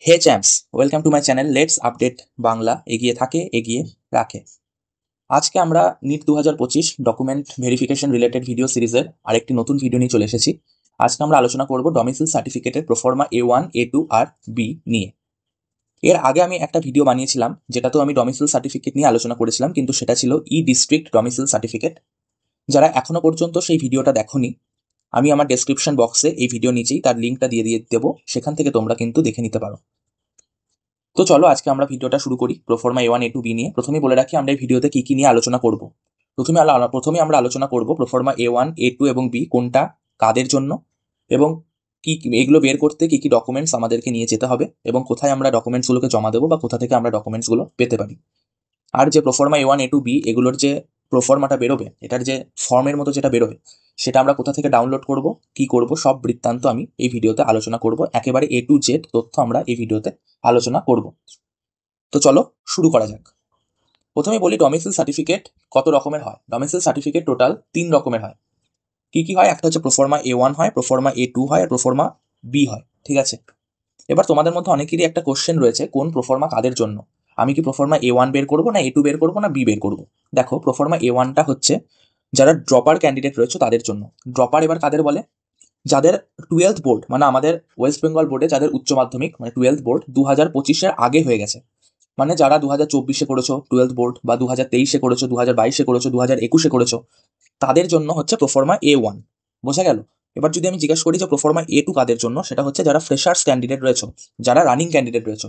Hey champs, welcome to my channel let's update Bangla. এগিয়ে থাকে, এগিয়ে রাখে। আজকে আমরা NEET 2025 document verification related video সিরিজের আরেকটি নতুন ভিডিও নিয়ে চলে এসেছি। আজকে আমরা আলোচনা করব ডমিসাইল সার্টিফিকেটের প্রোফর্মা A1, A2 আর বি নিয়ে। এর আগে আমি একটা ভিডিও বানিয়েছিলাম যেটাতেও আমি ডমিসাইল সার্টিফিকেট নিয়ে আলোচনা করেছিলাম, কিন্তু সেটা ছিল ই ডিস্ট্রিক্ট ডমিসাইল সার্টিফিকেট। যারা এখনো পর্যন্ত সেই ভিডিওটা দেখোনি, আমি আমার ডেসক্রিপশন বক্সে এই ভিডিও নিচেই তার লিঙ্কটা দিয়ে দেবো, সেখান থেকে তোমরা কিন্তু দেখে নিতে পারো। তো চলো আজকে আমরা ভিডিওটা শুরু করি প্রোফর্মা A1, A2, B নিয়ে। প্রথমেই বলে রাখি আমরা এই ভিডিওতে কি কি নিয়ে আলোচনা করব। প্রথমে আমরা আলোচনা করব প্রোফর্মা A1, A2 এবং বি কোনটা কাদের জন্য, এবং কি এগুলো বের করতে কি কি ডকুমেন্টস আমাদেরকে নিয়ে যেতে হবে, এবং কোথায় আমরা ডকুমেন্টসগুলোকে জমা দেবো বা কোথা থেকে আমরা ডকুমেন্টসগুলো পেতে পারি। আর যে প্রোফর্মা A1, A2, B এগুলোর যে প্রোফর্মাটা বেরোবে, এটার যে ফর্মের মতো যেটা বেরোবে, সেটা আমরা কোথা থেকে ডাউনলোড করব, কি করব, সব বৃত্তান্ত আমি এই ভিডিওতে আলোচনা করব। একেবারে A to Z তথ্য আমরা এই ভিডিওতে আলোচনা করব। তো চলো শুরু করা যাক। প্রথমে বলি ডমিসাইল সার্টিফিকেট কত রকমের হয়। ডমিসাইল সার্টিফিকেট টোটাল 3 রকমের হয়। কি কি হয়? একটা হচ্ছে প্রোফর্মা A1 হয়, প্রোফর্মা A2 হয়, আর প্রোফর্মা বি হয়। ঠিক আছে, এবার তোমাদের মধ্যে অনেকেরই একটা কোশ্চেন রয়েছে, কোন প্রোফর্মা কাদের জন্য? আমি কি প্রোফর্মা A1 বের করবো, না A2 বের করবো, না বি বের করবো? দেখো, প্রোফর্মা A1টা হচ্ছে যারা ড্রপার ক্যান্ডিডেট রয়েছে তাদের জন্য। ড্রপার এবার কাদের বলে? যাদের 12th বোর্ড, মানে আমাদের ওয়েস্ট বেঙ্গল বোর্ডে যাদের উচ্চ মাধ্যমিক মানে 12th বোর্ড 2025-এর আগে হয়ে গেছে, মানে যারা 2024-এ করেছো 12th বোর্ড, বা 2023-এ করেছো, 2022-এ করেছো, 2021-এ করেছো, তাদের জন্য হচ্ছে প্রোফর্মা A1। বোঝা গেল? এবার যদি আমি জিজ্ঞেস করি যে প্রোফর্মা A2 কাদের জন্য, সেটা হচ্ছে যারা ফ্রেশার্স ক্যান্ডিডেট রয়েছে, যারা রানিং ক্যান্ডিডেট রয়েছে।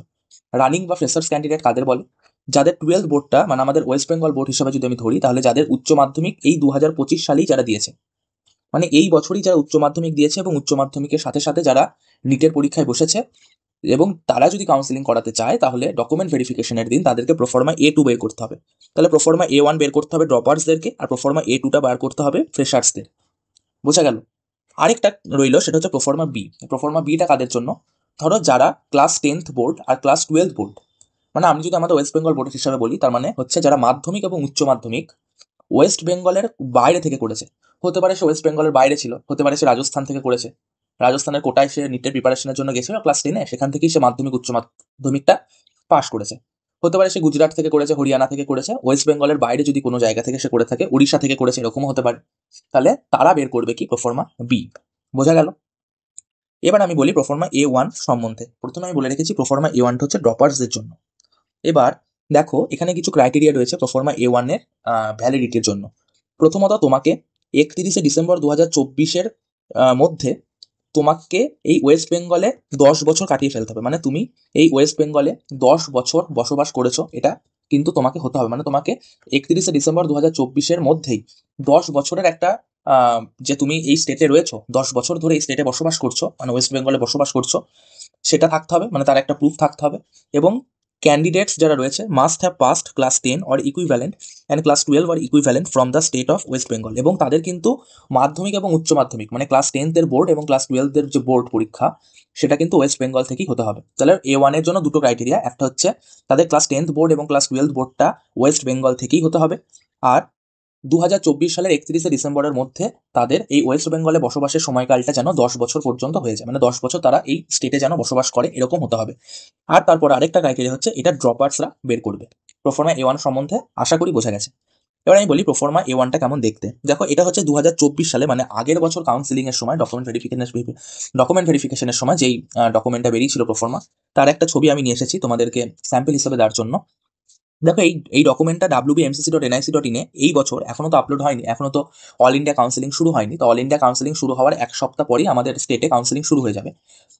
রানিং বা ফ্রেশার্স ক্যান্ডিডেট কাদের বলে? যাদের 12th বোর্ডটা, মানে আমাদের ওয়েস্ট বেঙ্গল বোর্ড হিসেবে যদি আমি ধরি, তাহলে যাদের উচ্চ মাধ্যমিক এই 2025 সালেই যারা দিয়েছে, মানে এই বছরই যারা উচ্চ মাধ্যমিক দিয়েছে, এবং উচ্চ মাধ্যমিকের সাথে সাথে যারা নিটের পরীক্ষায় বসেছে, এবং তারা যদি কাউন্সিলিং করাতে চায়, তাহলে ডকুমেন্ট ভেরিফিকেশনের দিন তাদেরকে প্রোফর্মা A2 বের করতে হবে। তাহলে প্রোফর্মা A1 বের করতে হবে ড্রপার্সদেরকে, আর প্রোফর্মা A2টা বার করতে হবে ফ্রেশার্সদের। বোঝা গেল? আরেকটা রইলো, সেটা হচ্ছে প্রোফর্মা বি। প্রোফর্মা বিটা কাদের জন্য? ধরো যারা ক্লাস 10th বোর্ড আর ক্লাস 12th বোর্ড, মানে আমি যদি আমাদের ওয়েস্ট বেঙ্গল বোর্ড হিসাবে বলি, তার মানে হচ্ছে যারা মাধ্যমিক এবং উচ্চ মাধ্যমিক ওয়েস্ট বেঙ্গলের বাইরে থেকে করেছে। হতে পারে সে ওয়েস্ট বেঙ্গলের বাইরে ছিল, হতে পারে সে রাজস্থান থেকে করেছে, রাজস্থানের কোটায় সে নিটের প্রিপারেশনের জন্য গেছিল ক্লাস 10-এ, সেখান থেকেই সে মাধ্যমিক উচ্চ মাধ্যমিকটা পাশ করেছে। হতে পারে সে গুজরাট থেকে করেছে, হরিয়ানা থেকে করেছে, ওয়েস্ট বেঙ্গলের বাইরে যদি কোনো জায়গা থেকে সে করে থাকে, উড়িষ্যা থেকে করেছে, এরকমও হতে পারে। তাহলে তারা বের করবে কি? Proforma B. বোঝা গেল? এবার আমি বলি প্রোফর্মা A1 সম্বন্ধে। প্রথমে আমি বলে রেখেছি প্রোফর্মা A1 হচ্ছে ড্রপার্সদের জন্য। এবার দেখো, এখানে কিছু ক্রাইটেরিয়া রয়েছে প্রোফর্মা A1 এর ভ্যালিডিটির জন্য। প্রথমত, তোমাকে 31শে ডিসেম্বর 2024-এর মধ্যে তোমাকে এই ওয়েস্ট বেঙ্গলে 10 বছর কাটিয়ে ফেলতে হবে। মানে তুমি এই ওয়েস্ট বেঙ্গলে 10 বছর বসবাস করেছো, এটা কিন্তু তোমাকে হতে হবে। মানে তোমাকে 31শে ডিসেম্বর 2024-এর মধ্যেই 10 বছরের একটা যে তুমি এই স্টেটে রয়েছো, 10 বছর ধরে এই স্টেটে বসবাস করছো, মানে ওয়েস্ট বেঙ্গলে বসবাস করছো, সেটা থাকতে হবে, মানে তার একটা প্রুফ থাকতে হবে। এবং ক্যান্ডিডেটস যারা রয়েছে must have passed class 10 or equivalent and class 12 or equivalent from the state of West Bengal. এবং তাদের কিন্তু মাধ্যমিক এবং উচ্চ মাধ্যমিক, মানে ক্লাস 10th-এর বোর্ড এবং ক্লাস 12th-এর যে বোর্ড পরীক্ষা, সেটা কিন্তু ওয়েস্ট বেঙ্গল থেকেই হতে হবে। তাহলে A1 এর জন্য দুটো ক্রাইটেরিয়া, একটা হচ্ছে তাদের ক্লাস 10th বোর্ড এবং ক্লাস 12th বোর্ডটা ওয়েস্ট বেঙ্গল থেকেই হতে হবে, আর 2024 সালের 31শে ডিসেম্বরের মধ্যে তাদের এই ওয়েস্ট বেঙ্গলে বসবাসের সময়কালটা যেন 10 বছর পর্যন্ত হয়ে যায়, মানে 10 বছর তারা এই স্টেটে যেন বসবাস করে, এরকম হতে হবে। আর তারপর আরেকটা ক্রাইটেরিয়া হচ্ছে এটা ড্রপার্সরা বের করবে। প্রোফর্মা A1 সম্বন্ধে আশা করি বোঝা গেছে। এবার আমি বলি প্রোফর্মা A1টা কেমন দেখতে। দেখো, এটা হচ্ছে 2024 সালে, মানে আগের বছর কাউন্সিলিং এর সময় ডকুমেন্ট ভেরিফিকেশনের সময় যেই ডকুমেন্টটা বেরিয়েছিল প্রোফর্মা, তার একটা ছবি আমি নিয়ে এসেছি তোমাদেরকে স্যাম্পল হিসেবে দেওয়ার জন্য। দেখো, এই ডকুমেন্টটা wbmcc.nic.in এই বছর এখনো তো আপলোড হয়নি, এখনো তো অল ইন্ডিয়া কাউন্সিলিং শুরু হয়নি। তো অল ইন্ডিয়া কাউন্সিলিং শুরু হওয়ার 1 সপ্তাহ পরেই আমাদের স্টেটে কাউন্সিলিং শুরু হয়ে যাবে।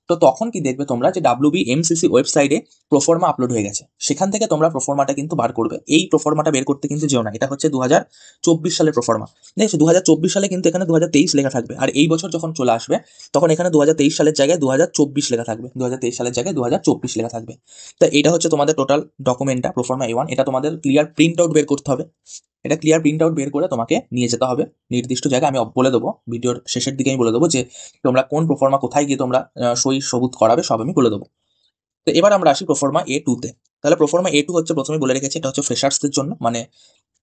তো তখন কি দেখবে তোমরা যে WBMCC ওয়েবসাইটে প্রোফর্মা আপলোড হয়ে গেছে, সেখান থেকে তোমরা প্রোফর্মাটা কিন্তু বার করবে। এই প্রোফর্মাটা বের করতে কিন্তু যেও না, এটা হচ্ছে 2024 সালের প্রোফর্মা। দেখছো, 2024 সালে কিন্তু এখানে 2023 লেখা থাকবে, আর এই বছর যখন চলে আসবে তখন এখানে 2023 সালের জায়গায় 2024 লেখা থাকবে, 2023 সালের জায়গায় 2024 লেখা থাকবে। তো এটা হচ্ছে তোমাদের টোটাল ডকুমেন্টটা প্রোফর্মা A1। এটা তোমাদের ক্লিয়ার প্রিন্ট আউট বের করতে হবে। এটা ক্লিয়ার প্রিন্ট আউট বের করে তোমাকে নিয়ে যেতে হবে নির্দিষ্ট জায়গায়। আমি বলে দেবো ভিডিওর শেষের দিকে, আমি বলে দেবো যে তোমরা কোন প্রোফর্মা কোথায় গিয়ে তোমরা সই সবুত করাবে, সব আমি বলে দেবো। তো এবার আমরা আসি প্রোফর্মা A2 তে। তাহলে প্রোফর্মা A2 হচ্ছে, প্রথমে বলে রেখেছি, এটা হচ্ছে ফ্রেশার্সদের জন্য, মানে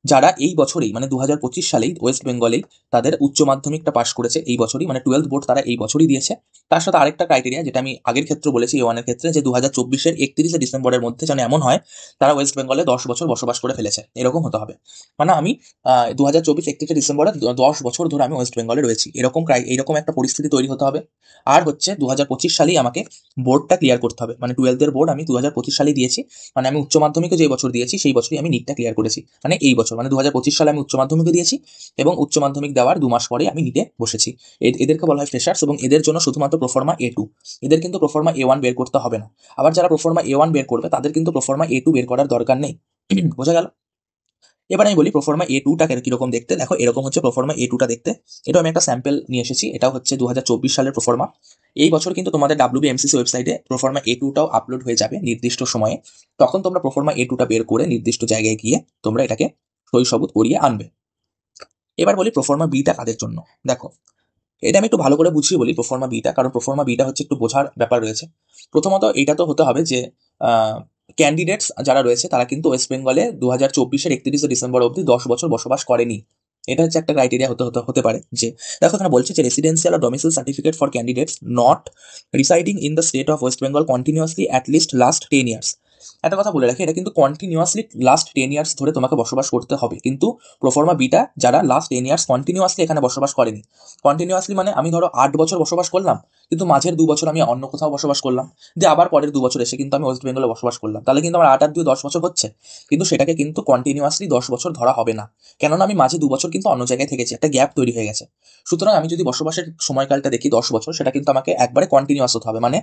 যারা এই বছরেই মানে 2025 সালেই ওয়েস্ট বেঙ্গলেই তাদের উচ্চ মাধ্যমিকটা পাশ করেছে এই বছরই, মানে 12th বোর্ড তারা এই বছরই দিয়েছে। তার সাথে আরেকটা ক্রাইটেরিয়া যেটা আমি আগের ক্ষেত্রে বলেছি A1 এর ক্ষেত্রে, যে 2024-এর 31শে ডিসেম্বরের মধ্যে যেন এমন হয় তারা ওয়েস্ট বেঙ্গলে 10 বছর বসবাস করে ফেলেছে, এরকম হতে হবে। মানে আমি 2024 31শে ডিসেম্বরে 10 বছর ধরে আমি ওয়েস্ট বেঙ্গলে রয়েছি, এরকম একটা পরিস্থিতি তৈরি হতে হবে। আর হচ্ছে 2025 সালেই আমাকে বোর্ডটা ক্লিয়ার করতে হবে, মানে 12th-এর বোর্ড আমি 2025 সালেই দিয়েছি, মানে আমি উচ্চ মাধ্যমিকে যে বছর দিয়েছি সেই বছরই আমি নিটটা ক্লিয়ার করেছি, মানে এই বছর মানে 2025 সালে আমি উচ্চ মাধ্যমিকে দিয়েছি এবং উচ্চ মাধ্যমিক দেওয়ার 2 মাস পরে আমি নিটে বসেছি। এদেরকে বলা হয় ফ্রেশার্স এবং এদের জন্য শুধুমাত্র প্রোফর্মা A2, এদের কিন্তু প্রোফর্মা A1 বের করতে হবে না। আবার যারা প্রোফর্মা A1 বের করবে তাদের কিন্তু প্রোফর্মা A2 বের করার দরকার নেই। বোঝা গেল? এবার আমি বলি প্রোফর্মা A2টা কিরকম দেখতে। দেখো এরকম হচ্ছে প্রোফর্মা A2টা দেখতে। এটা আমি একটা স্যাম্পল নিয়ে এসেছি, এটাও হচ্ছে 2024 সালের প্রোফর্মা। এই বছর কিন্তু তোমাদের WBMCC ওয়েবসাইটে প্রোফর্মা A2টাও আপলোড হয়ে যাবে নির্দিষ্ট সময়ে, তখন তোমরা প্রোফর্মা A2টা বের করে নির্দিষ্ট জায়গায় গিয়ে তোমরা এটাকে সই সবুত করিয়ে আনবে। এবার বলি প্রোফর্মা বিটা কাদের জন্য। দেখো এটা আমি একটু ভালো করে বুঝিয়ে বলি প্রোফর্মা বিটা, কারণ প্রোফর্মা বিটা হচ্ছে একটু বোঝার ব্যাপার রয়েছে। প্রথমত এটা তো হতে হবে যে ক্যান্ডিডেটস যারা রয়েছে তারা কিন্তু ওয়েস্ট বেঙ্গলে 2024-এর 31শে ডিসেম্বর অবধি 10 বছর বসবাস করেনি। এটা হচ্ছে একটা ক্রাইটেরিয়া হতে পারে। যে দেখো এখানে বলছে যে রেসিডেন্সিয়াল আর domicile certificate for candidates not residing in the state of West Bengal continuously at least last 10 years. একটা কথা বলে রাখি, এটা কিন্তু কন্টিনিউয়াসলি লাস্ট 10 ইয়ার্স ধরে তোমাকে বসবাস করতে হবে, কিন্তু প্রোফর্মা বিটা যারা লাস্ট 10 ইয়ার্স কন্টিনিউয়াসলি এখানে বসবাস করেনি। কন্টিনিউয়াসলি মানে আমি ধরো 8 বছর বসবাস করলাম, কিন্তু মাঝের 2 বছর আমি অন্য কোথাও বসবাস করলাম, দিয়ে আবার পরের 2 বছর এসে কিন্তু আমি ওয়েস্ট বেঙ্গলে বসবাস করলাম, তাহলে কিন্তু আমার 8 আর 2 10 বছর হচ্ছে, কিন্তু সেটাকে কিন্তু কন্টিনিউয়াসলি 10 বছর ধরা হবে না, কেননা আমি মাঝে 2 বছর কিন্তু অন্য জায়গায় থেকেছি, একটা গ্যাপ তৈরি হয়ে গেছে। সুতরাং আমি যদি বসবাসের সময়কালটা দেখি 10 বছর, সেটা কিন্তু আমাকে একবারে কন্টিনিউয়াস হতে হবে, মানে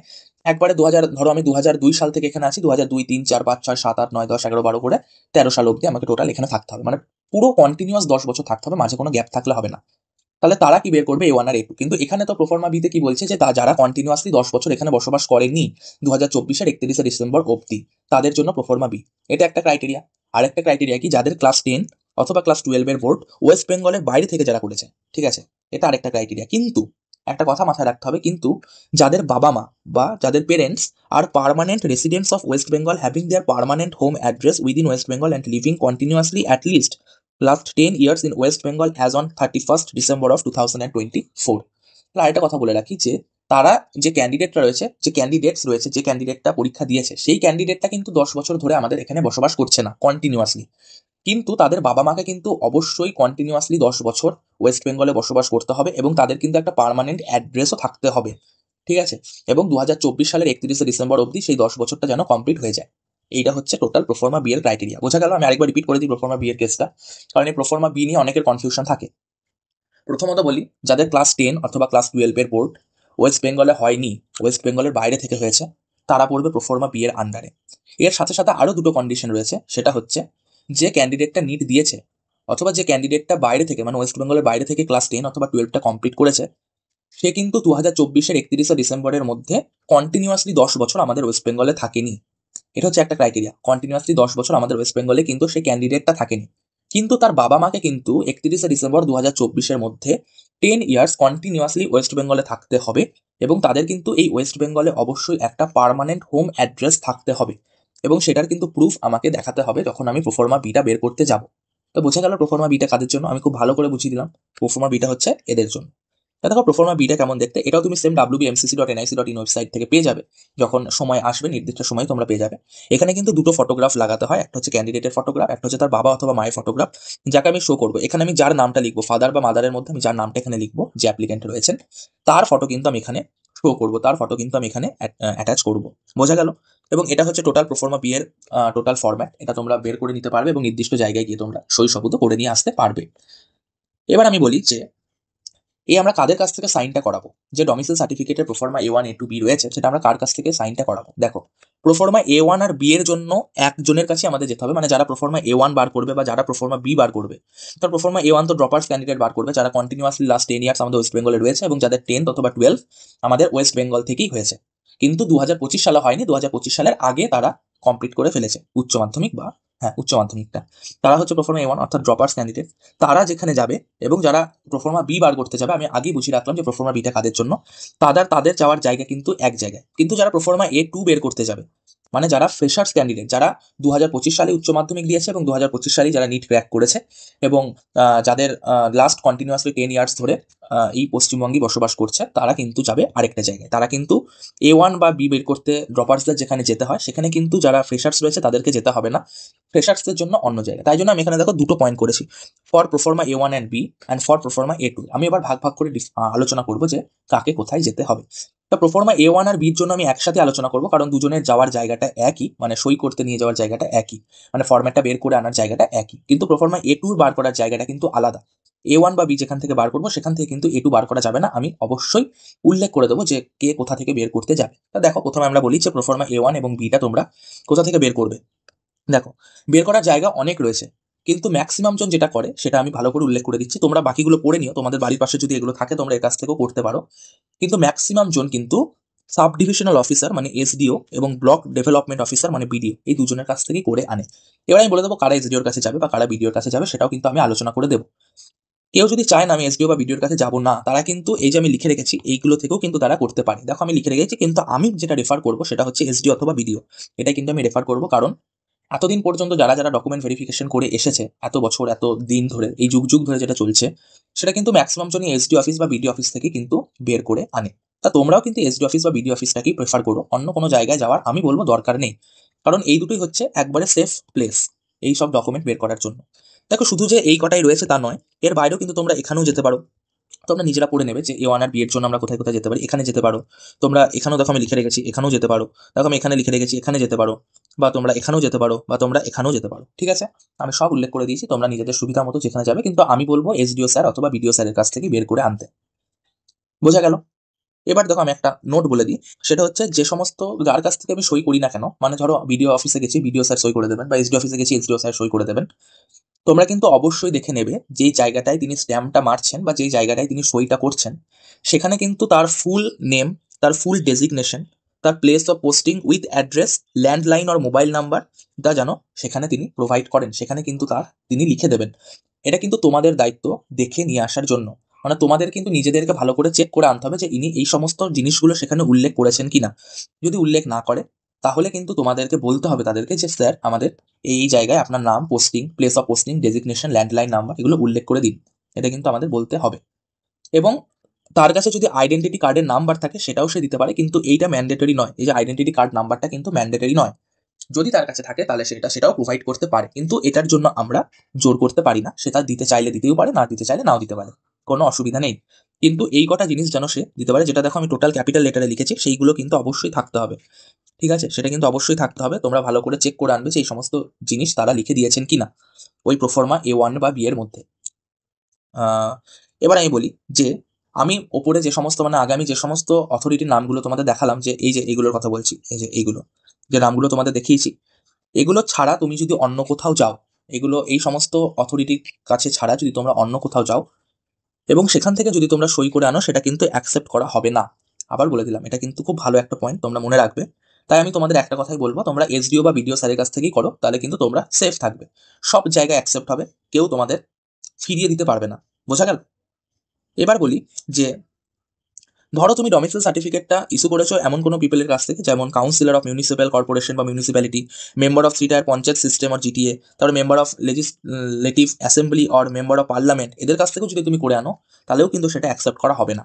একবারে 2000 ধরো আমি 2002 সাল থেকে এখানে আছি, 2002 3 4 5 6 7 8 9 10 11 12 করে 13 সাল অবধি আমাকে টোটাল এখানে থাকতে হবে, মানে পুরো কন্টিনিউয়াস 10 বছর থাকতে হবে, মাঝে কোনো গ্যাপ থাকলে হবে না। তাহলে তারা কি বের করবে A1 আর A2, কিন্তু এখানে তো প্রোফর্মা বিতে কি বলছে যে যারা কন্টিনিউয়াসলি 10 বছর এখানে বসবাস করেনি 2024-এর 31শে ডিসেম্বর অবধি, তাদের জন্য প্রোফর্মা বি। এটা একটা ক্রাইটেরিয়া। আর একটা ক্রাইটেরিয়া কি, যাদের ক্লাস 10 অথবা ক্লাস 12 এর বোর্ড ওয়েস্ট বেঙ্গলের বাইরে থেকে যারা করেছে, ঠিক আছে, এটা আরেকটা ক্রাইটেরিয়া। কিন্তু একটা কথা মাথায় রাখতে হবে, কিন্তু যাদের বাবা মা বা যাদের parents R permanent residents of West Bengal having there permanent home address within West Bengal and living continuously at list last 10 years in West Bengal as on 31st December of 2024। তাহলে আরেকটা কথা বলে রাখি যে তারা যে ক্যান্ডিডেটটা রয়েছে, যে ক্যান্ডিডেটস রয়েছে, যে ক্যান্ডিডেটটা পরীক্ষা দিয়েছে, সেই ক্যান্ডিডেটটা কিন্তু 10 বছর ধরে আমাদের এখানে বসবাস করছে না কন্টিনিউয়াসলি, কিন্তু তাদের বাবা মাকে কিন্তু অবশ্যই কন্টিনিউয়াসলি 10 বছর ওয়েস্ট বেঙ্গলে বসবাস করতে হবে এবং তাদের কিন্তু একটা পার্মানেন্ট অ্যাড্রেসও থাকতে হবে, ঠিক আছে। এবং 2024 সালের 31শে ডিসেম্বর অবধি সেই 10 বছরটা যেন কমপ্লিট হয়ে যায়। এইটা হচ্ছে টোটাল প্রোফর্মা বি এর ক্রাইটেরিয়া। বোঝা গেল? আমি আরেকবার রিপিট করে দিই প্রোফর্মা বি এর কেসটা, কারণ এই প্রোফর্মা বি নিয়ে অনেকের কনফিউশন থাকে। প্রথমত বলি, যাদের ক্লাস 10 অথবা ক্লাস 12 এর বোর্ড ওয়েস্ট বেঙ্গলে হয়নি, ওয়েস্ট বেঙ্গলের বাইরে থেকে হয়েছে, তারা পড়বে প্রোফর্মা বি এর আন্ডারে। এর সাথে সাথে আরো দুটো কন্ডিশন রয়েছে, সেটা হচ্ছে যে ক্যান্ডিডেটটা নিট দিয়েছে অথবা যে ক্যান্ডিডেটটা বাইরে থেকে মানে ওয়েস্ট বেঙ্গলের বাইরে থেকে ক্লাস 10 অথবা 12টা কমপ্লিট করেছে, সে কিন্তু 2024-এর 31শে ডিসেম্বরের মধ্যে কন্টিনিউয়াসলি 10 বছর আমাদের ওয়েস্ট বেঙ্গলে থাকেনি। এটা হচ্ছে একটা ক্রাইটেরিয়া, কন্টিনিউয়াসলি 10 বছর আমাদের ওয়েস্ট বেঙ্গলে কিন্তু সেই ক্যান্ডিডেটটা থাকেনি, কিন্তু তার বাবা মাকে কিন্তু 31শে ডিসেম্বর 2024-এর মধ্যে 10 ইয়ার্স কন্টিনিউয়াসলি ওয়েস্ট বেঙ্গলে থাকতে হবে এবং তাদের কিন্তু এই ওয়েস্ট বেঙ্গলে অবশ্যই একটা পার্মানেন্ট হোম অ্যাড্রেস থাকতে হবে এবং সেটার কিন্তু প্রুফ আমাকে দেখাতে হবে যখন আমি প্রোফর্মা বিটা বের করতে যাব। তো বোঝা গেল প্রোফর্মা বিটা কাদের জন্য, আমি খুব ভালো করে বুঝিয়ে দিলাম। প্রোফর্মা বিটা হচ্ছে এদের জন্য। দেখো প্রোফর্মা বিটা কেমন দেখতে, এটাও তুমি সেম wbmcc.nic.in ওয়েবসাইট থেকে পেয়ে যাবে, যখন সময় আসবে নির্দিষ্ট সময় তোমরা পেয়ে যাবে। এখানে কিন্তু দুটো ফটোগ্রাফ লাগাতে হয়, একটা হচ্ছে ক্যান্ডিডেটের ফটোগ্রাফ, একটা হচ্ছে তার বাবা অথবা মায়ের ফটোগ্রাফ, যাকে আমি শো করবো। এখানে আমি যার নামটা লিখবো, ফাদার বা মাদারের মধ্যে আমি যার নামটা এখানে লিখবো, যে অ্যাপ্লিকেন্ট রয়েছেন, তার ফটো কিন্তু আমি এখানে শো করবো, তার ফটো কিন্তু আমি এখানে অ্যাটাচ করবো। বোঝা গেল? এবং এটা হচ্ছে টোটাল প্রোফর্মা বি এর টোটাল ফরম্যাট, এটা তোমরা বের করে নিতে পারবে এবং নির্দিষ্ট জায়গায় গিয়ে তোমরা সই সবুত করে নিয়ে আসতে পারবে। এবার আমি বলি যে আমরা কাদের কাছ থেকে সাইনটা করাবো, যে ডমিসাইল সার্টিফিকেটের প্রোফর্মা A1 A2 B রয়েছে, সেটা আমরা কার কাছ থেকে সাইনটা করাবো। দেখো প্রোফর্মা A1 আর B এর জন্য একজনের কাছে আমাদের যেতে হবে, মানে যারা প্রোফর্মা A1 বার করবে বা যারা প্রোফর্মা B বার করবে। তো প্রোফর্মা A1 তো ড্রপার্স ক্যান্ডিডেট বার করবে, যারা কন্টিনিউয়াসলি লাস্ট 10 ইয়ার্স আমাদের ওয়েস্ট বেঙ্গলে রয়েছে এবং যাদের 10th অথবা 12 আমাদের ওয়েস্ট বেঙ্গল থেকেই হয়েছে, কিন্তু 2025 সালে হয়নি, 2025 সালের আগে তারা কমপ্লিট করে ফেলেছে উচ্চ মাধ্যমিক বা উচ্চ মাধ্যমিকটা। তারা হচ্ছে প্রোফর্মা A1 অর্থাৎ ড্রপার্স ক্যান্ডিডেট। তারা যেখানে যাবে এবং যারা প্রোফর্মা বি বার করতে যাবে, আমি আগেই বুঝিয়ে রাখলাম যে প্রোফর্মা বিটা কাদের জন্য, তাদের যাওয়ার জায়গা কিন্তু এক জায়গায়, কিন্তু যারা প্রোফর্মা A2 বের করতে যাবে মানে যারা ফ্রেশার্স ক্যান্ডিডেট, যারা 2025 সালে উচ্চ মাধ্যমিক দিয়েছে এবং 2025 সালে যারা নিট ক্র্যাক করেছে এবং যাদের লাস্ট কন্টিনিউয়াসলি 10 ইয়ার্স ধরে এই পশ্চিমবঙ্গে বসবাস করছে, তারা কিন্তু যাবে আরেকটা জায়গায়। তারা কিন্তু A1 বা বি বের করতে ড্রপার্সদের যেখানে যেতে হয়, সেখানে কিন্তু যারা ফ্রেশার্স রয়েছে তাদেরকে যেতে হবে না, ফ্রেশার্সদের জন্য অন্য জায়গায়। তাই জন্য আমি এখানে দেখো দুটো পয়েন্ট করেছি, for proforma A1 and B and for proforma A2। আমি এবার ভাগ ভাগ করে আলোচনা করবো যে কাকে কোথায় যেতে হবে। তা প্রোফর্মা A1 আর বির জন্য আমি একসাথে আলোচনা করবো, কারণ দুজনের যাওয়ার জায়গাটা একই, মানে সই করতে নিয়ে যাওয়ার জায়গাটা একই, মানে ফরম্যাটটা বের করে আনার জায়গাটা একই। কিন্তু প্রোফর্মা A2 বার করার জায়গাটা কিন্তু আলাদা। A1 বা বি যেখান থেকে বার করবো সেখান থেকে কিন্তু A2 বার করা যাবে না। আমি অবশ্যই উল্লেখ করে দেবো যে কে কোথা থেকে বের করতে যাবে। তা দেখো, প্রথমে আমরা বলি যে প্রোফর্মা A1 এবং বিটা তোমরা কোথা থেকে বের করবে। দেখো, বের করার জায়গা অনেক রয়েছে, কিন্তু ম্যাক্সিমাম জন যেটা করে সেটা আমি ভালো করে উল্লেখ করে দিচ্ছি, তোমরা বাকিগুলো পড়ে নিও, তোমাদের বাড়ির পাশে যদি এগুলো থাকে তোমরা এর কাছ থেকেও করতে পারো। কিন্তু ম্যাক্সিমাম জন কিন্তু সাব ডিভিশনাল অফিসার মানে SDO এবং ব্লক ডেভেলপমেন্ট অফিসার মানে BDO, এই দুজনের কাছ থেকেই করে আনে। এবার আমি বলে দেবো কারা SDOর কাছে যাবে বা কারা BDOর কাছে যাবে, সেটাও কিন্তু আমি আলোচনা করে দেবো। কেউ যদি চায় না আমি SDO বা BDOর কাছে যাবো না, তারা কিন্তু এই যে আমি লিখে রেখেছি এইগুলো থেকেও কিন্তু তারা করতে পারে। দেখো আমি লিখে রেখেছি, কিন্তু আমি যেটা রেফার করবো সেটা হচ্ছে SDO অথবা BDO, এটা কিন্তু আমি রেফার করবো। কারণ এতদিন পর্যন্ত যারা যারা ডকুমেন্ট ভেরিফিকেশন করে এসেছে, এত বছর এত দিন ধরে, এই যুগ যুগ ধরে যেটা চলছে, সেটা কিন্তু ম্যাক্সিমাম জনই SDO অফিস বা BDO অফিস থেকে কিন্তু বের করে আনে। তা তোমরাও কিন্তু SDO অফিস বা BDO অফিসটাকেই প্রেফার করো, অন্য কোনো জায়গায় যাওয়ার আমি বলবো দরকার নেই। কারণ এই দুটোই হচ্ছে একবারে সেফ প্লেস এই সব ডকুমেন্ট বের করার জন্য। দেখো, শুধু যে এই কটাই রয়েছে তা নয়, এর বাইরেও কিন্তু তোমরা এখানেও যেতে পারো। তোমরা নিজেরা পড়ে নেবে যে A1 আর বি এর জন্য আমরা কোথায় কোথায় যেতে পারি। এখানে যেতে পারো তোমরা, এখানেও দেখো আমি লিখে রেখেছি, এখানেও যেতে পারো। দেখো আমি এখানে লিখে রেখেছি, এখানে যেতে পারো, বা তোমরা এখানেও যেতে পারো, বা তোমরা এখানেও যেতে পারো। ঠিক আছে, আমি সব উল্লেখ করে দিয়েছি, তোমরা নিজেদের সুবিধা মতো যেখানে যাবে, কিন্তু আমি বলবো SDO স্যার অথবা BDO স্যারের কাছ থেকে বের করে আনতে। বোঝা গেল? এবার দেখো আমি একটা নোট বলে দিই, সেটা হচ্ছে যে সমস্ত যার কাছ থেকে আমি সই করি না কেন, মানে ধরো BDO অফিসে গেছি, BDO স্যার সই করে দেবেন, বা SDO অফিসে গেছি, SDO স্যার সই করে দেবেন। তোমরা কিন্তু অবশ্যই দেখে নেবে যেই জায়গাটায় তিনি স্ট্যাম্পটা মারছেন বা যেই জায়গাটায় তিনি সইটা করছেন, সেখানে কিন্তু তার ফুল নেম, তার ফুল ডেজিগনেশন, তার place of posting with address, landline or mobile number তা যেন সেখানে তিনি প্রোভাইড করেন, সেখানে কিন্তু তিনি লিখে দেবেন। এটা কিন্তু তোমাদের দায়িত্ব দেখে নিয়ে আসার জন্য। মানে তোমাদের কিন্তু নিজেদেরকে ভালো করে চেক করে আনতে হবে যে ইনি এই সমস্ত জিনিসগুলো সেখানে উল্লেখ করেছেন কিনা। যদি উল্লেখ না করে, তাহলে কিন্তু তোমাদেরকে বলতে হবে তাদেরকে যে স্যার আমাদের এই জায়গায় আপনার নাম, posting, place of posting, designation, landline number এগুলো উল্লেখ করে দিন। এটা কিন্তু আমাদের বলতে হবে। এবং তার কাছে যদি আইডেন্টিটি কার্ডের নাম্বার থাকে সেটাও সে দিতে পারে, কিন্তু এইটা ম্যান্ডেটরি নয়। এই যে আইডেন্টিটি কার্ড নাম্বারটা কিন্তু ম্যান্ডেটরি নয়। যদি তার কাছে থাকে তাহলে সেটাও প্রোভাইড করতে পারে, কিন্তু এটার জন্য আমরা জোর করতে পারি না। সেটা দিতে চাইলে দিতেও পারে, না দিতে চাইলে নাও দিতে পারে, কোনো অসুবিধা নেই। কিন্তু এই কটা জিনিস যেন সে দিতে পারে, যেটা দেখো আমি টোটাল ক্যাপিটাল লেটারে লিখেছি, সেইগুলো কিন্তু অবশ্যই থাকতে হবে। ঠিক আছে, সেটা কিন্তু অবশ্যই থাকতে হবে। তোমরা ভালো করে চেক করে আনবে যে এই সমস্ত জিনিস তারা লিখে দিয়েছেন কিনা ওই প্রোফর্মা A1 বা বি এর মধ্যে। এবার আমি বলি যে আমি ওপরে যে সমস্ত, মানে আগে আমি যে সমস্ত অথরিটির নামগুলো তোমাদের দেখালাম, যে এই যে এইগুলোর কথা বলছি, এই যে এইগুলো যে নামগুলো তোমাদের দেখিয়েছি, এগুলো ছাড়া তুমি যদি অন্য কোথাও যাও, এই সমস্ত অথরিটির কাছে ছাড়া যদি তোমরা অন্য কোথাও যাও এবং সেখান থেকে যদি তোমরা সই করে আনো, সেটা কিন্তু অ্যাকসেপ্ট করা হবে না। আবার বলে দিলাম, এটা কিন্তু খুব ভালো একটা পয়েন্ট, তোমরা মনে রাখবে। তাই আমি তোমাদের একটা কথাই বলবো, তোমরা SDO বা BDO স্যারের কাছ থেকেই করো, তাহলে কিন্তু তোমরা সেফ থাকবে। সব জায়গায় অ্যাকসেপ্ট হবে, কেউ তোমাদের ফিরিয়ে দিতে পারবে না। বোঝা গেল? এবার বলি যে ধরো তুমি ডোমিসাইল সার্টিফিকেটটা ইস্যু করেছো এমন কোনো পিপলের কাছ থেকে, যেমন কাউন্সিলর অফ মিউনিসিপ্যাল কর্পোরেশন বা municipality, member of 3 tyre panchayat system or GTA, তারপরে member of legislative assembly or member of parliament, এদের কাছ থেকেও যদি তুমি করে আনো, তাহলেও কিন্তু সেটা অ্যাকসেপ্ট করা হবে না।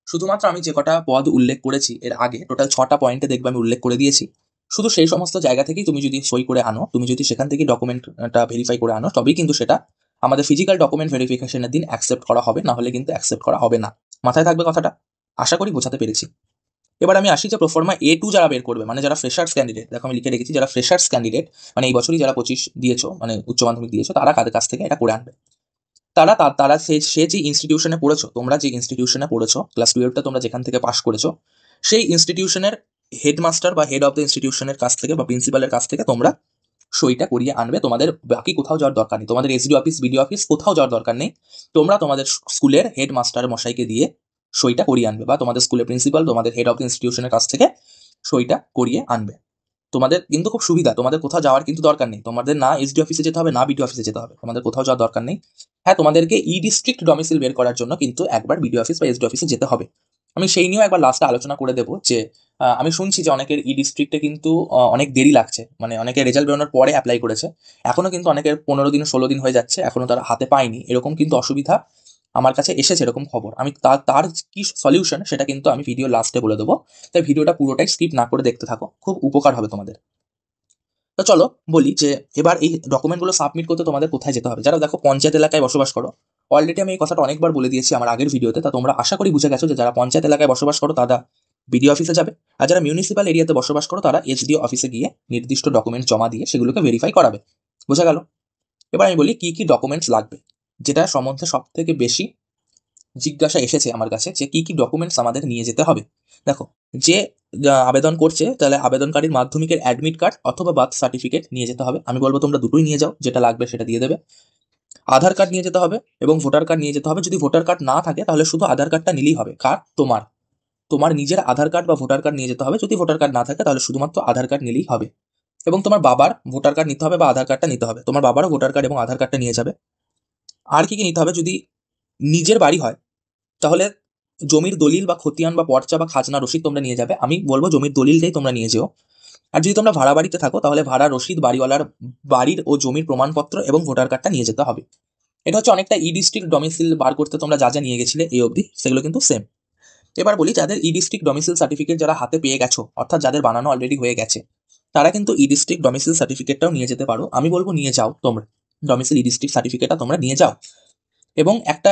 শুধুমাত্র আমি যে কটা পদ উল্লেখ করেছি এর আগে, টোটাল 6টা পয়েন্টে দেখবে আমি উল্লেখ করে দিয়েছি, শুধু সেই সমস্ত জায়গা থেকেই তুমি যদি সই করে আনো, তুমি যদি সেখান থেকে ডকুমেন্টটা ভেরিফাই করে আনো, তবেই কিন্তু সেটা আমাদের ফিজিক্যাল ডকুমেন্ট ভেরিফিকেশনের দিন অ্যাকসেপ্ট করা হবে, না হলে কিন্তু অ্যাকসেপ্ট করা হবে না। মাথায় থাকবে কথাটা, আশা করি বোঝাতে পেরেছি। এবার আমি আসি যে প্রোফর্মা A2 যারা বের করবে, মানে যারা ফ্রেশার্স ক্যান্ডিডেট, দেখো আমি লিখে রেখেছি যারা ফ্রেশার্স ক্যান্ডিডেট, মানে এই বছরই যারা 25 দিয়েছো, মানে উচ্চ মাধ্যমিক দিয়েছো, তারা কাদের কাছ থেকে এটা করে আনবে। তারা সে যে ইনস্টিটিউশনে পড়েছো, তোমরা যে ইনস্টিটিউশনে পড়েছো, ক্লাস 12টা তোমরা যেখান থেকে পাস করেছো, সেই ইনস্টিটিউশনের হেডমাস্টার বা হেড অফ দ্য ইনস্টিটিউশনের কাছ থেকে বা প্রিন্সিপালের কাছ থেকে তোমরা সইটা করিয়ে আনবে। তোমাদের বাকি কোথাও যাওয়ার দরকার নেই, তোমাদের SDO অফিস, BDO অফিস কোথাও যাওয়ার দরকার নেই। তোমরা তোমাদের স্কুলের হেডমাস্টার মশাইকে দিয়ে সইটা করিয়ে আনবে, বা তোমাদের স্কুলের প্রিন্সিপাল, তোমাদের হেড অফ দ্য ইনস্টিটিউশনের কাছ থেকে সইটা করিয়ে আনবে। তোমাদের কিন্তু খুব সুবিধা, তোমাদের কোথাও যাওয়ার কিন্তু দরকার নেই, তোমাদের না SDO অফিসে যেতে হবে, না BDO অফিসে যেতে হবে, তোমাদের কোথাও যাওয়ার দরকার নেই। হ্যাঁ, তোমাদেরকে ডিস্ট্রিক্ট ডোমিসাইল বের করার জন্য কিন্তু একবার BDO অফিস বা SDO অফিসে যেতে হবে। আমি সেই নিয়েও একবার লাস্টে আলোচনা করে দেবো যে আমি শুনছি যে অনেকের ই ডিস্ট্রিক্টে কিন্তু অনেক দেরি লাগছে, মানে অনেকে রেজাল্ট বেরোনোর পরে অ্যাপ্লাই করেছে, এখনো কিন্তু অনেকের 15 দিন 16 দিন হয়ে যাচ্ছে, এখনো তারা হাতে পায়নি, এরকম কিন্তু অসুবিধা আমার কাছে এসেছে, এরকম খবর। আমি তার কি সলিউশন সেটা কিন্তু আমি ভিডিও লাস্টে বলে দেবো, তাই ভিডিওটা পুরোটাই স্কিপ না করে দেখতে থাকো, খুব উপকার হবে তোমাদের। তো চলো বলি যে এবার এই ডকুমেন্টগুলো সাবমিট করতে তোমাদের কোথায় যেতে হবে। যারা দেখো পঞ্চায়েত এলাকায় বসবাস করো, অলরেডি আমি এই কথাটা অনেকবার বলে দিয়েছি আমার আগের ভিডিওতে, তা তোমরা আশা করি বুঝে গেছো যে যারা পঞ্চায়েত এলাকায় বসবাস করো তারা বিডিও অফিসে যাবে, আর যারা মিউনিসিপ্যাল এরিয়াতে বসবাস করো তারা এইচডিও অফিসে গিয়ে নির্দিষ্ট ডকুমেন্ট জমা দিয়ে সেগুলোকে ভেরিফাই করাবে। বোঝা গেল? এবার আমি বলি কি কি ডকুমেন্টস লাগবে, যেটা সম্বন্ধে সব থেকে বেশি জিজ্ঞাসা এসেছে আমার কাছে যে কি কি ডকুমেন্টস আমাদের নিয়ে যেতে হবে। দেখো, যে আবেদন করছে তাহলে আবেদনকারীর মাধ্যমিকের অ্যাডমিট কার্ড অথবা বার্থ সার্টিফিকেট নিয়ে যেতে হবে। আমি বলবো তোমরা দুটোই নিয়ে যাও, যেটা লাগবে সেটা দিয়ে দেবে। আধার কার্ড নিয়ে যেতে হবে এবং ভোটার কার্ড নিয়ে যেতে হবে। যদি ভোটার কার্ড না থাকে তাহলে শুধু আধার কার্ডটা নিলেই হবে। কার? তোমার তোমার নিজের আধার কার্ড বা ভোটার কার্ড নিয়ে যেতে হবে। যদি ভোটার কার্ড না থাকে তাহলে শুধুমাত্র আধার কার্ড নিলেই হবে। এবং তোমার বাবার ভোটার কার্ড নিতে হবে বা আধার কার্ডটা নিতে হবে। তোমার বাবারও ভোটার কার্ড এবং আধার কার্ডটা নিয়ে যাবে। আর কি কি নিতে হবে? যদি নিজের বাড়ি হয় তাহলে জমির দলিল বা খতিয়ান বা পর্চা বা খাজনা রসিদ তোমরা নিয়ে যাবে। আমি বলবো জমির দলিলটাই তোমরা নিয়ে যেও। আর যদি তোমরা ভাড়া বাড়িতে থাকো তাহলে ভাড়া রসিদ, বাড়িওয়ালার বাড়ির ও জমির প্রমাণপত্র এবং ভোটার কার্ডটা নিয়ে যেতে হবে। এটা হচ্ছে অনেকটা ই ডিস্ট্রিক্ট ডোমিসিল বার করতে তোমরা যা যা নিয়ে গেছিলে এই অবধি, সেগুলো কিন্তু সেম। এবার বলি যাদের ই ডিস্ট্রিক্ট ডোমিসিল সার্টিফিকেট যারা হাতে পেয়ে গেছো, অর্থাৎ যাদের বানানো অলরেডি হয়ে গেছে, তারা কিন্তু ই ডিস্ট্রিক্ট ডোমিসিল সার্টিফিকেটটাও নিয়ে যেতে পারো। আমি বলবো নিয়ে যাও তোমরা, ডোমিসিল ই ডিস্ট্রিক্ট সার্টিফিকেটটা তোমরা নিয়ে যাও। এবং একটা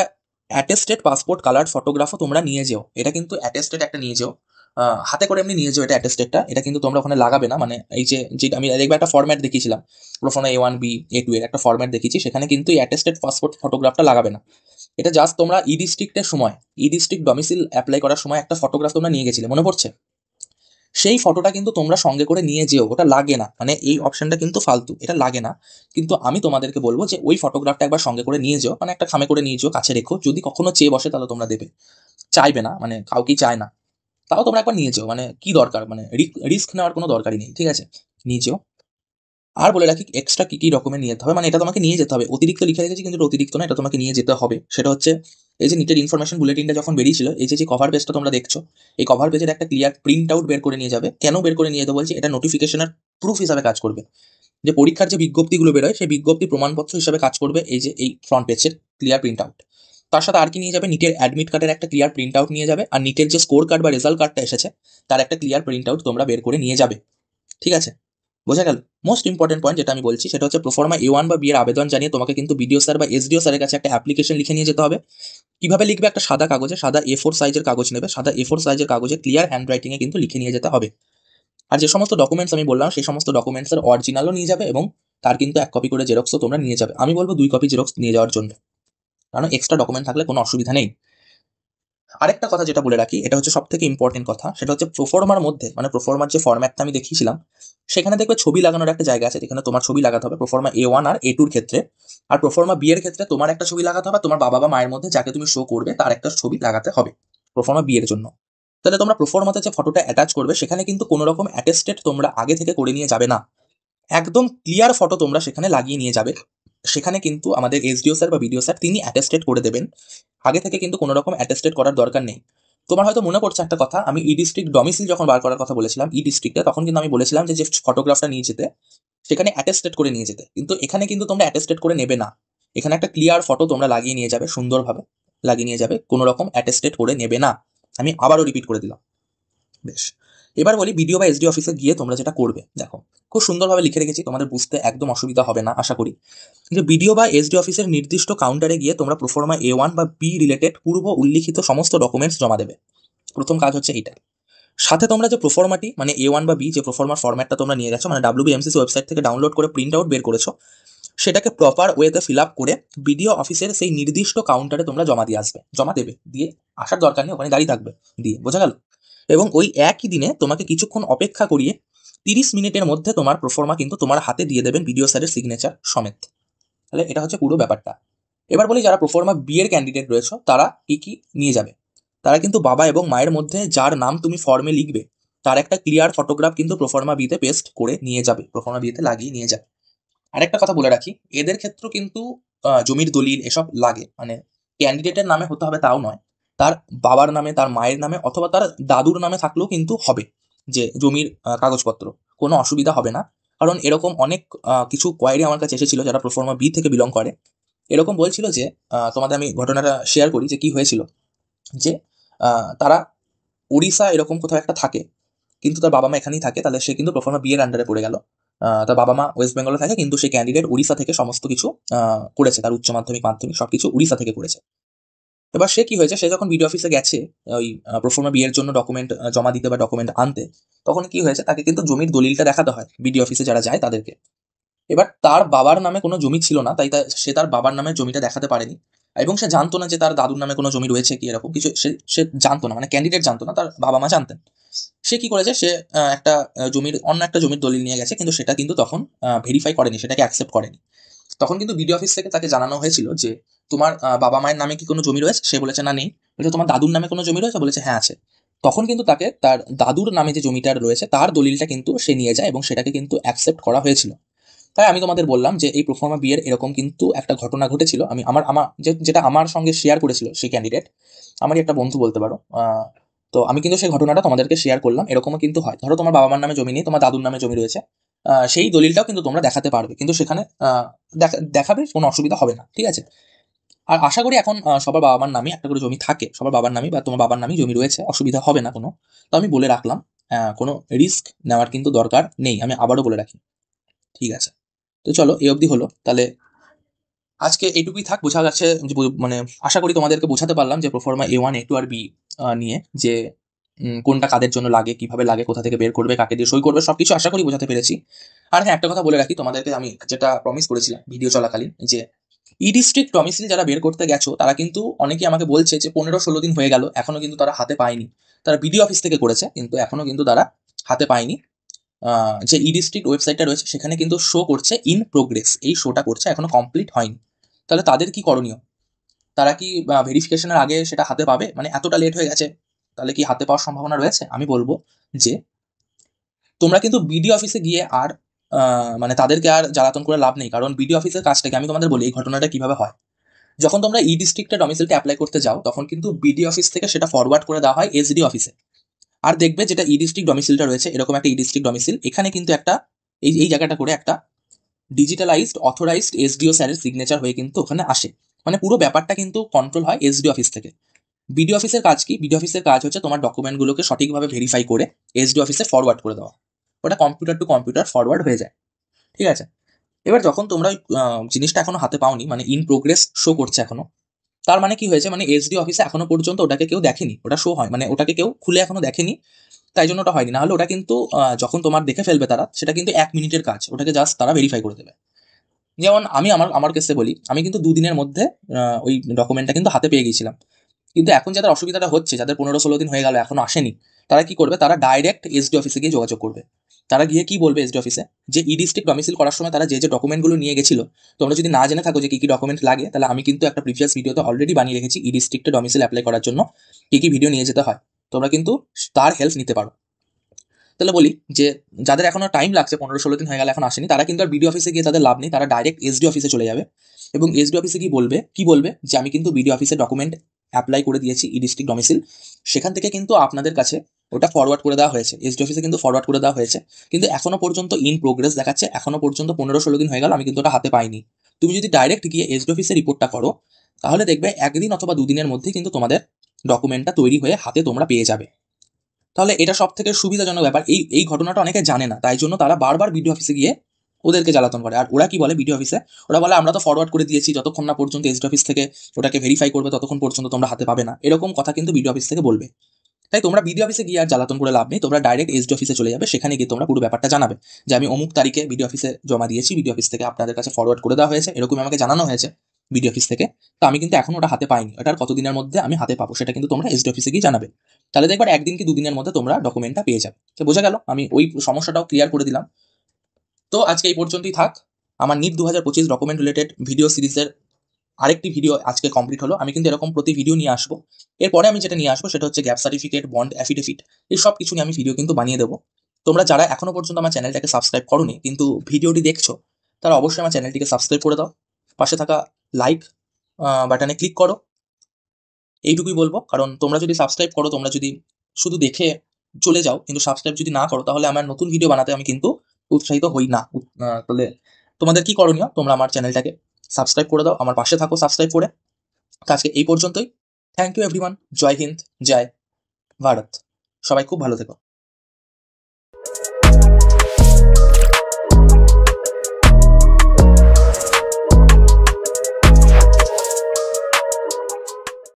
অ্যাটেস্টেড পাসপোর্ট কালার ফটোগ্রাফও তোমরা নিয়ে যেও। এটা কিন্তু অ্যাটেস্টেড একটা নিয়ে যেও, হাতে করে এমনি নিয়ে যেও। এটা অ্যাটেস্টেডটা, এটা কিন্তু তোমরা ওখানে লাগাবে না। মানে এই যে যেটা আমি দেখবে একটা ফরম্যাট দেখিয়েছিলাম, প্রথমে A1 B A2 এর একটা ফরম্যাট দেখিয়েছি, সেখানে কিন্তু এই অ্যাটেস্টেড পাসপোর্ট ফটোগ্রাফটা লাগাবে না। এটা জাস্ট তোমরা ই ডিস্ট্রিক্টের সময়, ই ডিস্ট্রিক্ট ডোমিসিল অ্যাপ্লাই করার সময় একটা ফটোগ্রাফ তোমরা নিয়ে গেছিলে, মনে পড়ছে? সেই ফটোটা কিন্তু তোমরা সঙ্গে করে নিয়ে যেও, ওটা লাগে না। মানে এই অপশনটা কিন্তু ফালতু, এটা লাগে না। কিন্তু আমি তোমাদেরকে বলবো যে ওই ফটোগ্রাফটা একবার সঙ্গে করে নিয়ে যেও, মানে একটা খামে করে নিয়ে যেও, কাছে রেখো। যদি কখনো চেয়ে বসে তাহলে তোমরা দেবে, চাইবে না, মানে কাউকেই চায় না, তাও তোমরা একবার নিয়ে যেও। মানে কি দরকার, মানে রিস্ক নেওয়ার কোনো দরকারই নেই, ঠিক আছে? নিয়ে যেও। আর বলে রাখি এক্সট্রা কি কি ডকুমেন্ট নিয়ে যেতে হবে, মানে এটা তোমাকে নিয়ে যেতে হবে। অতিরিক্ত লিখে রেখেছি কিন্তু এটা অতিরিক্ত না, এটা তোমাকে নিয়ে যেতে হবে। সেটা হচ্ছে এই যে নিটের ইনফরমেশন বুলেটিনটা যখন বেরিয়েছিল, এই যে কভার পেজটা তোমরা দেখছো, এই কভার পেজের একটা ক্লিয়ার প্রিন্ট আউট বের করে নিয়ে যাবে। কেন বের করে নিয়ে যেতে বলছি? এটা নোটিফিকেশনের প্রুফ হিসাবে কাজ করবে। যে পরীক্ষার যে বিজ্ঞপ্তিগুলো বেরোয় সেই বিজ্ঞপ্তি প্রমাণপত্র হিসাবে কাজ করবে এই যে এই ফ্রন্ট পেজের ক্লিয়ার প্রিন্ট আউট। তার সাথে আর কি নিয়ে যাবে? নিটের অ্যাডমিট কার্ডের একটা ক্লিয়ার প্রিন্ট আউট নিয়ে যাবে, আর নিটের যে স্কোর কার্ড বা রেজাল্ট কার্ডটা এসেছে তার একটা ক্লিয়ার প্রিন্ট আউট তোমরা বের করে নিয়ে যাবে। ঠিক আছে? বোঝা গেল? মোস্ট ইম্পর্টেন্ট পয়েন্ট যেটা আমি বলছি সেটা হচ্ছে প্রোফর্মা A1 বা B এর আবেদন জানিয়ে তোমাকে কিন্তু বিডিও স্যার বা এসডিও স্যারের কাছে একটা অ্যাপ্লিকেশন লিখে নিয়ে যেতে হবে। কিভাবে লিখবে? একটা সাদা কাগজে, সাদা A4 সাইজের কাগজ নেবে, সাদা A4 সাইজের কাগজে ক্লিয়ার হ্যান্ড রাইটিংয়ে কিন্তু লিখে নিয়ে যেতে হবে। আর যে সমস্ত ডকুমেন্টস আমি বললাম সেই সমস্ত ডকুমেন্টসের অরিজিনালও নিয়ে যাবে এবং তার কিন্তু 1 কপি করে জেরক্সও তোমরা নিয়ে যাবে। আমি বলবো 2 কপি জেরক্স নিয়ে যাওয়ার জন্য, কারণ এক্সট্রা ডকুমেন্ট থাকলে কোনো অসুবিধা নেই। আরেকটা কথা যেটা বলে রাখি, এটা হচ্ছে সব থেকে ইম্পর্টেন্ট কথা, সেটা হচ্ছে প্রোফর্মার মধ্যে, মানে প্রোফর্মার যে ফরম্যাটটা আমি দেখিয়েছিলাম সেখানে দেখবে ছবি লাগানোর একটা জায়গা আছে, যেখানে তোমার ছবি লাগাতে হবে প্রোফর্মা A1 আর A2 ক্ষেত্রে। আর প্রোফর্মা B এর ক্ষেত্রে তোমার একটা ছবি লাগাতে হবে, তোমার বাবা বা মায়ের মধ্যে যাকে তুমি শো করবে তার একটা ছবি লাগাতে হবে প্রোফর্মা B এর জন্য। তাহলে তোমরা প্রোফর্মাতে যে ফটোটা অ্যাটাচ করবে সেখানে কিন্তু কোনো রকম অ্যাটেস্টেড তোমরা আগে থেকে করে নিয়ে যাবে না, একদম ক্লিয়ার ফটো তোমরা সেখানে লাগিয়ে নিয়ে যাবে। সেখানে কিন্তু আমাদের এসডিও স্যার বা বিডিও স্যার তিনি অ্যাটেস্টেড করে দেবেন, আগে থেকে কিন্তু কোনো রকম অ্যাটেস্টেড করার দরকার নেই। তোমার হয়তো মনে পড়ছে একটা কথা, আমি ই ডিস্ট্রিক্ট ডমিসিল যখন বার করার কথা বলেছিলাম ই ডিস্ট্রিক্টে, তখন কিন্তু আমি বলেছিলাম যে ফটোগ্রাফটা নিয়ে যেতে সেখানে অ্যাটেস্টেড করে নিয়ে যেতে, কিন্তু এখানে কিন্তু তোমরা অ্যাটেস্টেড করে নেবে না। এখানে একটা ক্লিয়ার ফটো তোমরা লাগিয়ে নিয়ে যাবে, সুন্দরভাবে লাগিয়ে নিয়ে যাবে, কোনো রকম অ্যাটেস্টেড করে নেবে না। আমি আবারও রিপিট করে দিলাম। বেশ, এবার বলি বিডিও বা এসডি অফিসে গিয়ে তোমরা যেটা করবে। দেখো, খুব সুন্দরভাবে লিখে রেখেছি, তোমাদের বুঝতে একদম অসুবিধা হবে না আশা করি। যে বিডিও বা এসডি অফিসের নির্দিষ্ট কাউন্টারে গিয়ে তোমরা প্রোফর্মা A1 বা B রিলেটেড পূর্ব উল্লিখিত সমস্ত ডকুমেন্টস জমা দেবে। প্রথম কাজ হচ্ছে এইটা। সাথে তোমরা যে প্রোফর্মাটি, মানে A1 বা B যে প্রোফর্মার ফরম্যাটটা তোমরা নিয়ে গেছো, মানে WBMCC ওয়েবসাইট থেকে ডাউনলোড করে প্রিন্ট আউট বের করেছো, সেটাকে প্রপার ওয়েতে ফিল আপ করে বিডিও অফিসের সেই নির্দিষ্ট কাউন্টারে তোমরা জমা দিয়ে আসবে, জমা দেবে, দিয়ে আসার দরকার নেই, ওখানে দাঁড়িয়ে থাকবে, দিয়ে। বোঝা গেল? এবং ওই একই দিনে তোমাকে কিছুক্ষণ অপেক্ষা করিয়ে 30 মিনিটের মধ্যে তোমার প্রোফর্মা কিন্তু তোমার হাতে দিয়ে দেবেন বিডিও স্যারের সিগনেচার সমেত। তাহলে এটা হচ্ছে পুরো ব্যাপারটা। এবার বলি যারা প্রোফর্মা B এর ক্যান্ডিডেট রয়েছে তারা কি কি নিয়ে যাবে। তারা কিন্তু বাবা এবং মায়ের মধ্যে যার নাম তুমি ফর্মে লিখবে তার একটা ক্লিয়ার ফটোগ্রাফ কিন্তু প্রোফর্মা B তে পেস্ট করে নিয়ে যাবে, প্রোফর্মা B তে লাগিয়ে নিয়ে যাবে। আরেকটা কথা বলে রাখি, এদের ক্ষেত্রেও কিন্তু জমির দলিল এসব লাগে, মানে ক্যান্ডিডেটের নামে হতে হবে তাও নয়, তার বাবার নামে, তার মায়ের নামে অথবা তার দাদুর নামে থাকলেও কিন্তু হবে যে জমির কাগজপত্র, কোনো অসুবিধা হবে না। কারণ এরকম অনেক কিছু কোয়ারি আমার কাছে এসেছিল যারা প্রোফর্মা বি থেকে বিলং করে। এরকম বলছিল যে তোমাদের আমি ঘটনাটা শেয়ার করি যে কি হয়েছিল। যে তারা উড়িষ্যা এরকম কোথাও একটা থাকে, কিন্তু তার বাবা মা এখানেই থাকে, তাহলে সে কিন্তু প্রোফর্মা বি এর আন্ডারে পড়ে গেল। তার বাবা মা ওয়েস্ট বেঙ্গলে থাকে, কিন্তু সেই ক্যান্ডিডেট উড়িষ্যা থেকে সমস্ত কিছু করেছে, তার উচ্চ মাধ্যমিক মাধ্যমিক সবকিছু উড়িষ্যা থেকে করেছে। এবার সে কি হয়েছে, সে যখন বিডিও অফিসে গেছে ওই প্রোফর্মা বিয়ের জন্য ডকুমেন্ট জমা দিতে বা ডকুমেন্ট আনতে, তখন কি হয়েছে, তাকে কিন্তু জমির দলিলটা দেখাতে হয় বিডিও অফিসে যারা যায় তাদেরকে। এবার তার বাবার নামে কোনো জমি ছিল না, তাই সে তার বাবার নামে জমিটা দেখাতে পারেনি, এবং সে জানতো না যে তার দাদুর নামে কোনো জমি রয়েছে কি এরকম কিছু, সে জানতো না, মানে ক্যান্ডিডেট জানতো না, তার বাবা মা জানতেন। সে কি করেছে, সে একটা অন্য একটা জমির দলিল নিয়ে গেছে, কিন্তু সেটা কিন্তু তখন ভেরিফাই করেনি, সেটাকে অ্যাকসেপ্ট করেনি। তখন কিন্তু বিডিও অফিস থেকে তাকে জানানো হয়েছিল যে তোমার বাবা মায়ের নামে কি কোনো জমি রয়েছে, সে বলেছে না নেই। বলেছে তোমার দাদুর নামে কোনো জমি রয়েছে, বলেছে হ্যাঁ আছে। তখন কিন্তু তাকে তার দাদুর নামে যে জমিটা রয়েছে তার দলিলটা কিন্তু সে নিয়ে যায় এবং সেটাকে কিন্তু অ্যাকসেপ্ট করা হয়েছিল। তাই আমি তোমাদের বললাম যে এই প্রোফর্মা বিয়ের এরকম কিন্তু একটা ঘটনা ঘটেছিল। আমি আমার আমার যেটা আমার সঙ্গে শেয়ার করেছিল সেই ক্যান্ডিডেট, আমারই একটা বন্ধু বলতে পারো। তো আমি কিন্তু সেই ঘটনাটা তোমাদেরকে শেয়ার করলাম। এরকমও কিন্তু হয়, ধরো তোমার বাবা মার নামে জমি নেই, তোমার দাদুর নামে জমি রয়েছে, সেই দলিলটাও কিন্তু তোমরা দেখাতে পারবে, কিন্তু সেখানে দেখাবে, কোনো অসুবিধা হবে না, ঠিক আছে। আর আশা করি এখন সবার বাবা মার নামে একটা করে জমি থাকে, সবার বাবার নামে বা তোমার বাবার নামে জমি রয়েছে, অসুবিধা হবে না কোনো। তো আমি বলে রাখলাম, কোনো রিস্ক নেওয়ার কিন্তু দরকার নেই, আমি আবারও বলে রাখি, ঠিক আছে। তো চলো, এই অবধি হলো তাহলে। আজকে এইটুকুই থাক, বোঝা গেছে মানে আশা করি তোমাদেরকে বোঝাতে পারলাম যে প্রোফর্মা A1 A2 আর বি নিয়ে যে কোনটা কাদের জন্য লাগে, কিভাবে লাগে, কোথা থেকে বের করবে, কাকে দিয়ে সই করবে, সবকিছু আশা করি বোঝাতে পেরেছি। আর হ্যাঁ, একটা কথা বলে রাখি তোমাদেরকে, আমি যেটা প্রমিস করেছিলাম ভিডিও চলাকালীন, যে ই ডিস্ট্রিক্ট ডমিসিল যারা বের করতে গেছো তারা কিন্তু অনেকেই আমাকে বলছে যে 15-16 দিন হয়ে গেল এখনো কিন্তু তারা হাতে পায়নি। তারা বিডিও অফিস থেকে করেছে কিন্তু এখনো কিন্তু তারা হাতে পায়নি। যে ই ডিস্ট্রিক্ট ওয়েবসাইটটা রয়েছে সেখানে কিন্তু শো করছে ইন প্রোগ্রেস, এই শোটা করছে, এখনো কমপ্লিট হয়নি। তাহলে তাদের কি করণীয়? তারা কি ভেরিফিকেশনের আগে সেটা হাতে পাবে? মানে এতটা লেট হয়ে গেছে, তাহলে কি হাতে পাওয়ার সম্ভাবনা রয়েছে? আমি বলবো যে তোমরা কিন্তু বিডিও অফিসে গিয়ে আর মানে তাদেরকে আর জ্বালাতন করে লাভ নেই, কারণ বিডিও অফিসের কাজটাকে আমি তোমাদের বলি এই ঘটনাটা কিভাবে হয়। যখন তোমরা ই ডিস্ট্রিক্টে ডমিসিলটা অ্যাপ্লাই করতে যাও তখন কিন্তু বিডিও অফিস থেকে সেটা ফরওয়ার্ড করে দেওয়া হয় এসডি অফিসে। আর দেখবে যেটা ই ডিস্ট্রিক্ট ডমিসিলটা রয়েছে, এরকম একটা ই ডিস্ট্রিক্ট ডমিসিল, এখানে কিন্তু একটা এই জায়গাটা করে একটা ডিজিটালাইজড অথরাইজড এসডিও স্যারের সিগনেচার হয়ে কিন্তু ওখানে আসে। মানে পুরো ব্যাপারটা কিন্তু কন্ট্রোল হয় এসডি অফিস থেকে। বিডিও অফিসের কাজ কি? বিডিও অফিসের কাজ হচ্ছে তোমার ডকুমেন্টগুলোকে সঠিকভাবে ভেরিফাই করে এসডি অফিসে ফরওয়ার্ড করে দেওয়া। ওটা কম্পিউটার টু কম্পিউটার ফরওয়ার্ড হয়ে যায়, ঠিক আছে। এবার যখন তোমরা জিনিসটা এখনো হাতে পাওনি, মানে ইন প্রোগ্রেস শো করছে এখনো, তার মানে কি হয়েছে, মানে এসডি অফিসে এখনো পর্যন্ত ওটাকে কেউ দেখেনি, ওটা শো হয় মানে ওটাকে কেউ খুলে এখনো দেখেনি, তাই জন্য ওটা হয়নি। না হলে ওটা কিন্তু যখন তোমার দেখে ফেলবে তারা, সেটা কিন্তু 1 মিনিটের কাজ, ওটাকে জাস্ট তারা ভেরিফাই করে দেবে। যেমন আমি আমার আমার কেসে বলি, আমি কিন্তু 2 দিনের মধ্যে ওই ডকুমেন্টটা কিন্তু হাতে পেয়ে গিয়েছিলাম। কিন্তু এখন যাদের অসুবিধাটা হচ্ছে, যাদের 15-16 দিন হয়ে গেল এখনো আসেনি, তারা কি করবে, তারা ডাইরেক্ট এসডি অফিসে গিয়ে যোগাযোগ করবে। তারা গিয়ে কি বলবে এসডি অফিসে, যে ই ডিস্ট্রিক্ট ডমিসিল করার সময় তারা যে যে ডকুমেন্টগুলো নিয়ে গেছিল, তোমরা যদি না জেনে থাকো যে কি কি ডকুমেন্ট লাগে, তাহলে আমি কিন্তু একটা প্রিভিয়াস ভিডিওতে অলরেডি বানিয়ে রেখেছি ই ডিস্ট্রিক্টে ডমিসিল অ্যাপ্লাই করার জন্য কি কি ভিডিও নিয়ে যেতে হয়, তোমরা কিন্তু তার হেল্প নিতে পারো। তাহলে বলি যে যাদের এখনো টাইম লাগছে, 15-16 দিন হয়ে গেল এখন আসেনি, তারা কিন্তু আর বিডিও অফিসে গিয়ে তাদের লাভ নেই, তারা ডাইরেক্ট এসডি অফিসে চলে যাবে। এবং এসডি অফিসে কি বলবে যে আমি কিন্তু বিডিও অফিসে ডকুমেন্ট অ্যাপ্লাই করে দিয়েছি ই ডিস্ট্রিক্ট ডমিসিল, সেখান থেকে কিন্তু আপনাদের কাছে ওটা ফরওয়ার্ড করে দেওয়া হয়েছে, এসডি অফিসে কিন্তু ফরওয়ার্ড করে দেওয়া হয়েছে, কিন্তু এখনো পর্যন্ত ইন প্রোগ্রেস দেখাচ্ছে, এখনো পর্যন্ত 15-16 দিন হয়ে গেল আমি কিন্তু ওটা হাতে পাইনি। তুমি যদি ডাইরেক্ট গিয়ে এসডি অফিসে রিপোর্টটা করো, তাহলে দেখবে 1 দিন অথবা 2 দিনের মধ্যে কিন্তু তোমাদের ডকুমেন্টটা তৈরি হয়ে হাতে তোমরা পেয়ে যাবে। তাহলে এটা সব থেকে সুবিধাজনক ব্যাপার। এই ঘটনাটা অনেকে জানে না, তাই জন্য তারা বারবার বিডিও অফিসে গিয়ে ওদেরকে জ্বালাতন করে। আর ওরা কি বলে বিডিও অফিসে, ওরা বলে আমরা তো ফরওয়ার্ড করে দিয়েছি, যতক্ষণ না পর্যন্ত এসডি অফিস থেকে ওটাকে ভেরিফাই করবে ততক্ষণ পর্যন্ত তোমরা হাতে পাবে না, এরকম কথা কিন্তু বিডিও অফিস থেকে বলবে। তাই তোমরা বিডিও অফিসে গিয়ে আর জ্বালাতন করে লাভ নেই, তোমরা ডাইরেক্ট এসডি অফিসে চলে যাবে, সেখানে গিয়ে তোমরা পুরো ব্যাপারটা জানাবে যে আমি অমুক তারিখে বিডিও অফিসে জমা দিয়েছি, বিডিও অফিস থেকে আপনাদের কাছে ফরওয়ার্ড করে দেওয়া হয়েছে, এরকম আমাকে জানানো হয়েছে বিডিও অফিস থেকে, তো আমি কিন্তু এখন ওটা হাতে পাইনি, এটার কতদিনের মধ্যে আমি হাতে পাবো সেটা কিন্তু তোমরা এসডি অফিসে গিয়ে জানাবে। তাহলে দেখবার 1 দিন কি 2 দিনের মধ্যে তোমরা ডকুমেন্টটা পেয়ে যাবে। তো বোঝা গেল, আমি ওই সমস্যাটাও ক্লিয়ার করে দিলাম। তো আজকে এই পর্যন্তই থাক। আমার নিট 2025 ডকুমেন্ট রিলেটেড ভিডিও সিরিজের আরেকটি ভিডিও আজকে কমপ্লিট হলো। আমি কিন্তু এরকম প্রতি ভিডিও নিয়ে আসবো। এরপরে আমি যেটা নিয়ে আসবো সেটা হচ্ছে গ্যাপ সার্টিফিকেট, বন্ড অ্যাফিডেভিট, এই সব কিছু নিয়ে আমি ভিডিও কিন্তু বানিয়ে দেবো। তোমরা যারা এখনো পর্যন্ত আমার চ্যানেলটাকে সাবস্ক্রাইব করোনি কিন্তু ভিডিওটি দেখছো, তারা অবশ্যই আমার চ্যানেলটিকে সাবস্ক্রাইব করে দাও, পাশে থাকা লাইক বাটনে ক্লিক করো এইটুকুই বলবো, কারণ তোমরা যদি সাবস্ক্রাইব করো, তোমরা যদি শুধু দেখে চলে যাও কিন্তু সাবস্ক্রাইব যদি না করো, তাহলে আমার নতুন ভিডিও বানাতে আমি কিন্তু উৎসাহিত হই না। তাহলে তোমাদের কি করণীয়, তোমরা আমার চ্যানেলটাকে সাবস্ক্রাইব করে দাও, আমার পাশে থাকো সাবস্ক্রাইব করে। আজকে এই পর্যন্তই। Thank you everyone. জয় হিন্দ, জয় ভারত। সবাই খুব ভালো থেকো।